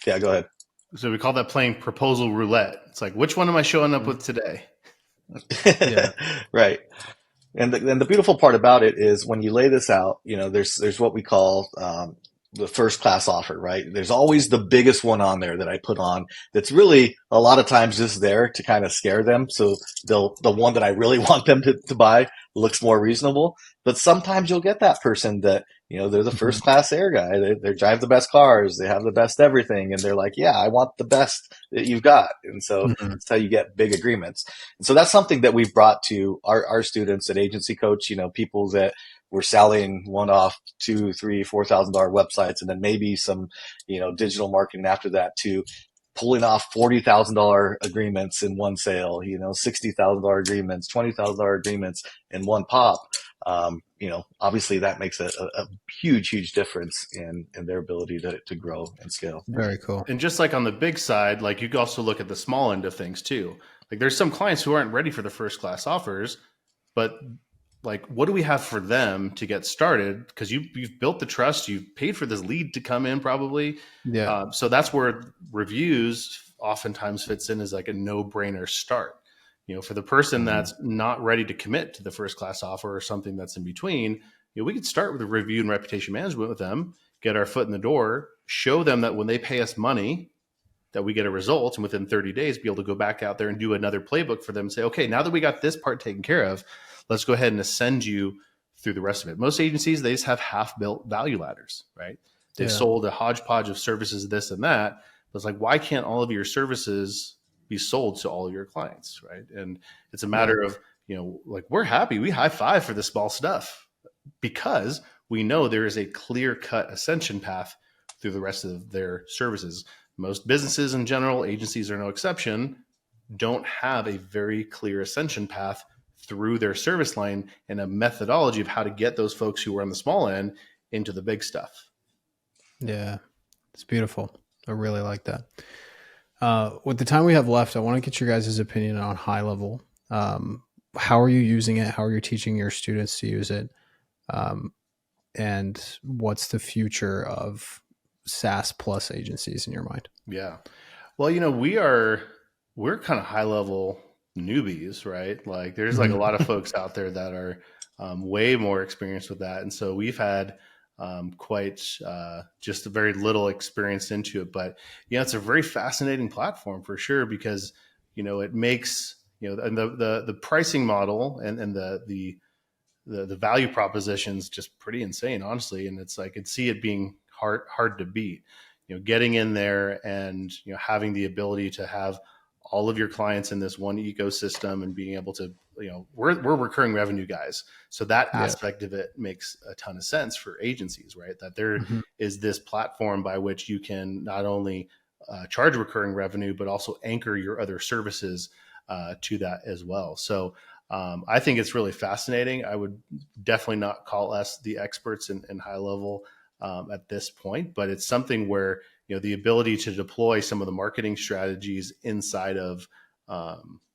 yeah, go ahead. So we call that playing proposal roulette. It's like, which one am I showing up with today? Yeah. Right. And the beautiful part about it is when you lay this out, there's what we call, the first class offer, right? There's always the biggest one on there that I put on that's really a lot of times just there to kind of scare them. So the one that I really want them to buy looks more reasonable. But sometimes you'll get that person that, they're the first class air guy. They drive the best cars. They have the best everything. And they're like, yeah, I want the best that you've got. And so that's how you get big agreements. And so that's something that we've brought to our students at Agency Coach, people that we're selling one-off $2,000, $3,000, $4,000 websites, and then maybe some, digital marketing after that to pulling off $40,000 agreements in one sale, $60,000 agreements, $20,000 agreements in one pop. Obviously that makes a huge, huge difference in their ability to grow and scale. Very cool. And just like on the big side, like you can also look at the small end of things too. Like there's some clients who aren't ready for the first class offers, but like, what do we have for them to get started? Because you've built the trust, you've paid for this lead to come in probably. Yeah. So that's where reviews oftentimes fits in as like a no-brainer start. For the person that's not ready to commit to the first class offer or something that's in between, we could start with a review and reputation management with them, get our foot in the door, show them that when they pay us money, that we get a result and within 30 days be able to go back out there and do another playbook for them and say, okay, now that we got this part taken care of, let's go ahead and ascend you through the rest of it. Most agencies, they just have half-built value ladders, right? They've sold a hodgepodge of services, this and that. But it's like, why can't all of your services be sold to all of your clients, right? And it's a matter of, like, we're happy. We high five for the small stuff because we know there is a clear-cut ascension path through the rest of their services. Most businesses in general, agencies are no exception, don't have a very clear ascension path through their service line and a methodology of how to get those folks who are on the small end into the big stuff. Yeah, it's beautiful. I really like that. With the time we have left, I want to get your guys' opinion on high level. How are you using it? How are you teaching your students to use it? And what's the future of SaaS plus agencies in your mind? Yeah. Well, we're kind of high level newbies, right? Like there's like a lot of folks out there that are way more experienced with that. And so we've had quite just a very little experience into it. But it's a very fascinating platform for sure, because, it makes, and the pricing model and the value proposition's just pretty insane, honestly. And it's like, I could see it being hard to beat, getting in there and, having the ability to have all of your clients in this one ecosystem and being able to, we're recurring revenue guys. So that aspect of it makes a ton of sense for agencies, right? That there is this platform by which you can not only charge recurring revenue, but also anchor your other services to that as well. So I think it's really fascinating. I would definitely not call us the experts in high level at this point, but it's something where, the ability to deploy some of the marketing strategies inside of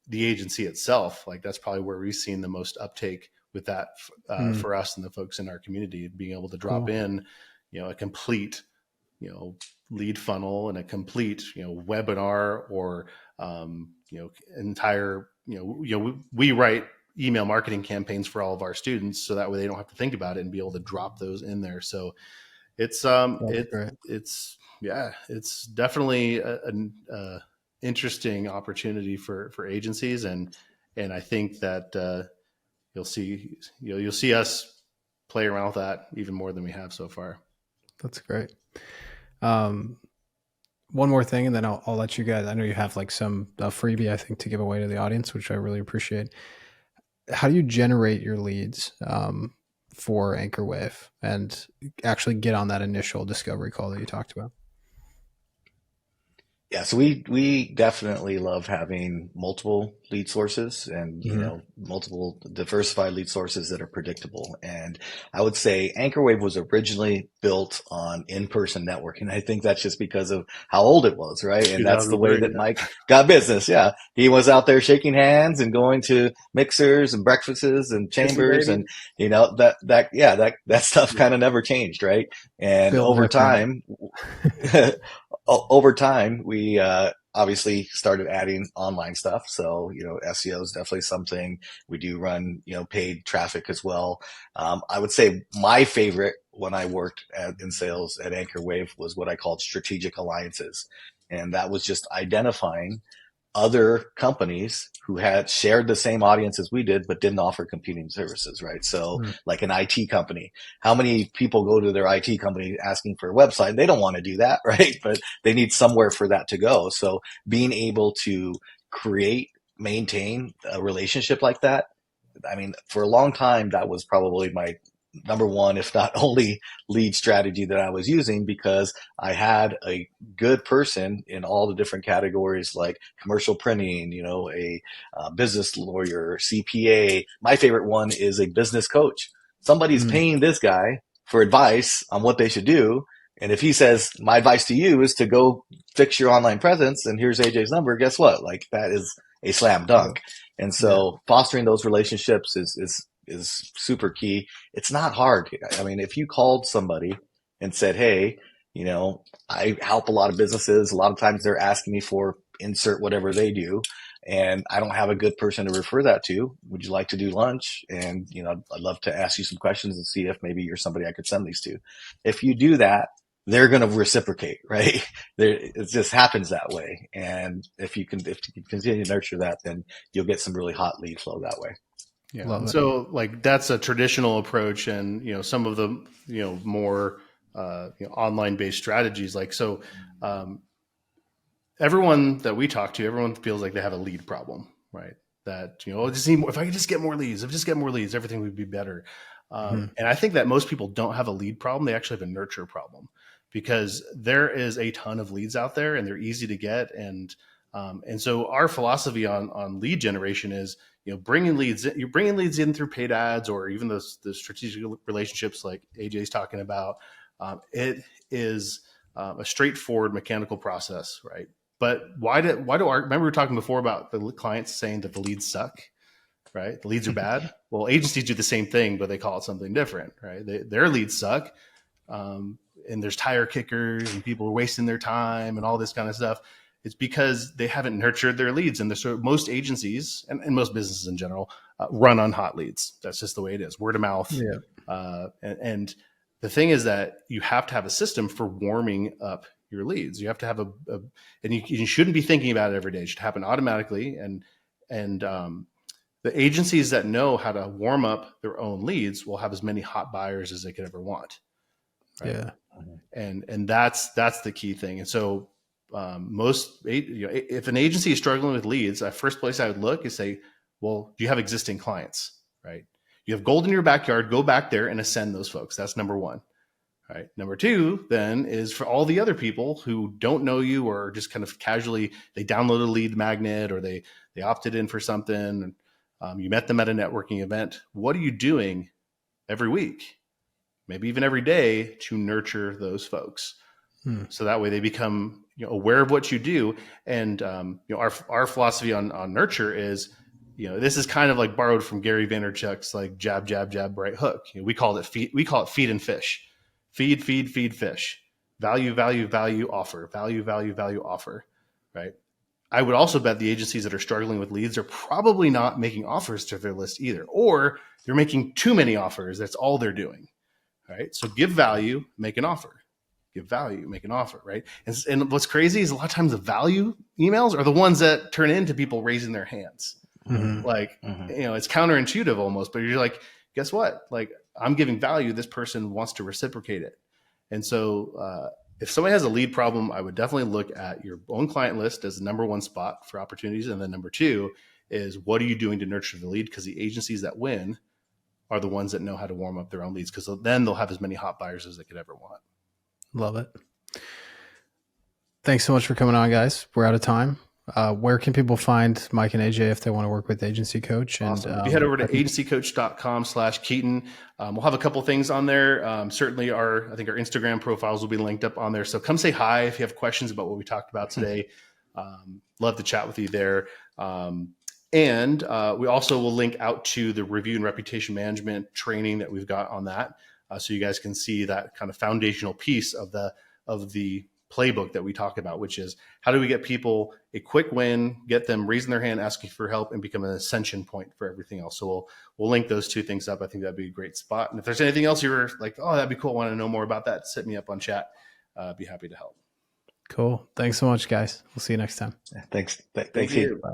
the agency itself, like that's probably where we've seen the most uptake with that for us and the folks in our community, being able to drop in, a complete, lead funnel and a complete, webinar or, entire, we write email marketing campaigns for all of our students, so that way they don't have to think about it and be able to drop those in there. So it's it's definitely an interesting opportunity for agencies, and I think that you'll see us play around with that even more than we have so far. That's great. One more thing, and then I'll let you guys. I know you have like some freebie, I think, to give away to the audience, which I really appreciate. How do you generate your leads for AnchorWave and actually get on that initial discovery call that you talked about? Yeah, so we definitely love having multiple lead sources and, multiple diversified lead sources that are predictable. And I would say AnchorWave was originally built on in-person networking. I think that's just because of how old it was, right? And that's the way that Mike got business. Yeah. He was out there shaking hands and going to mixers and breakfasts and chambers, and, that stuff kind of never changed, right? And over time, we obviously started adding online stuff. So, SEO is definitely something. We do run, paid traffic as well. I would say my favorite when I worked in sales at AnchorWave was what I called strategic alliances. And that was just identifying other companies who had shared the same audience as we did, but didn't offer competing services, right? So like an IT company, how many people go to their IT company asking for a website? They don't want to do that, right? But they need somewhere for that to go. So being able to maintain a relationship like that, I mean, for a long time, that was probably my number one, if not only lead strategy that I was using, because I had a good person in all the different categories like commercial printing, a business lawyer, CPA. My favorite one is a business coach. Somebody's paying this guy for advice on what they should do. And if he says, my advice to you is to go fix your online presence, and here's AJ's number, guess what? Like that is a slam dunk. And so fostering those relationships is super key. It's not hard. I mean, if you called somebody and said, hey, I help a lot of businesses. A lot of times they're asking me for insert whatever they do, and I don't have a good person to refer that to. Would you like to do lunch? And, I'd love to ask you some questions and see if maybe you're somebody I could send these to. If you do that, they're going to reciprocate, right? It just happens that way. And if you can continue to nurture that, then you'll get some really hot lead flow that way. Yeah. Love it. So like that's a traditional approach, and some of the more online based strategies. Like so, everyone that we talk to, everyone feels like they have a lead problem, right? That just need more, if I could just get more leads, everything would be better. And I think that most people don't have a lead problem; they actually have a nurture problem, because there is a ton of leads out there, and they're easy to get. And so our philosophy on lead generation is, you're bringing leads in through paid ads, or even the strategic relationships like AJ's talking about. It is a straightforward mechanical process, right? But why do remember we were talking before about the clients saying that the leads suck, right? The leads are bad. Well, agencies do the same thing, but they call it something different, right? Their leads suck. And there's tire kickers and people are wasting their time and all this kind of stuff. It's because they haven't nurtured their leads. And most agencies and most businesses in general run on hot leads. That's just the way it is. Word of mouth. Yeah. And the thing is that you have to have a system for warming up your leads. You have to have and you shouldn't be thinking about it every day. It should happen automatically. And the agencies that know how to warm up their own leads will have as many hot buyers as they could ever want. Right? Yeah. And that's the key thing. And so if an agency is struggling with leads, the first place I would look is say, well, do you have existing clients, right? You have gold in your backyard, go back there and ascend those folks. That's number one. Right. Number two, then, is for all the other people who don't know you, or just kind of casually, they downloaded a lead magnet, or they opted in for something. You met them at a networking event. What are you doing every week, maybe even every day, to nurture those folks? So that way they become aware of what you do. And our philosophy on nurture is, this is kind of like borrowed from Gary Vaynerchuk's like jab, jab, jab, right hook. We call it feed and fish. Feed, fish. Value, offer. Value, offer. Right. I would also bet the agencies that are struggling with leads are probably not making offers to their list either, or they're making too many offers. That's all they're doing. Right. So give value, make an offer. Give value, make an offer. Right. And what's crazy is a lot of times the value emails are the ones that turn into people raising their hands. It's counterintuitive almost, but you're like, guess what? Like, I'm giving value. This person wants to reciprocate it. And so if somebody has a lead problem, I would definitely look at your own client list as the number one spot for opportunities. And then number two is, what are you doing to nurture the lead? Because the agencies that win are the ones that know how to warm up their own leads, because then they'll have as many hot buyers as they could ever want. Love it. Thanks so much for coming on, guys. We're out of time. Where can people find Mike and AJ if they want to work with Agency Coach? Awesome. If you head over to agencycoach.com/Keaton, we'll have a couple things on there. Certainly I think our Instagram profiles will be linked up on there. So come say hi if you have questions about what we talked about today. Love to chat with you there. And we also will link out to the review and reputation management training that we've got on that. So you guys can see that kind of foundational piece of the playbook that we talk about, which is, how do we get people a quick win, get them raising their hand, asking for help, and become an ascension point for everything else. So we'll link those two things up. I think that'd be a great spot. And if there's anything else you're like, oh, that'd be cool, I want to know more about that, hit me up on chat. Be happy to help. Cool. Thanks so much, guys. We'll see you next time. Thanks. Thank you. Bye.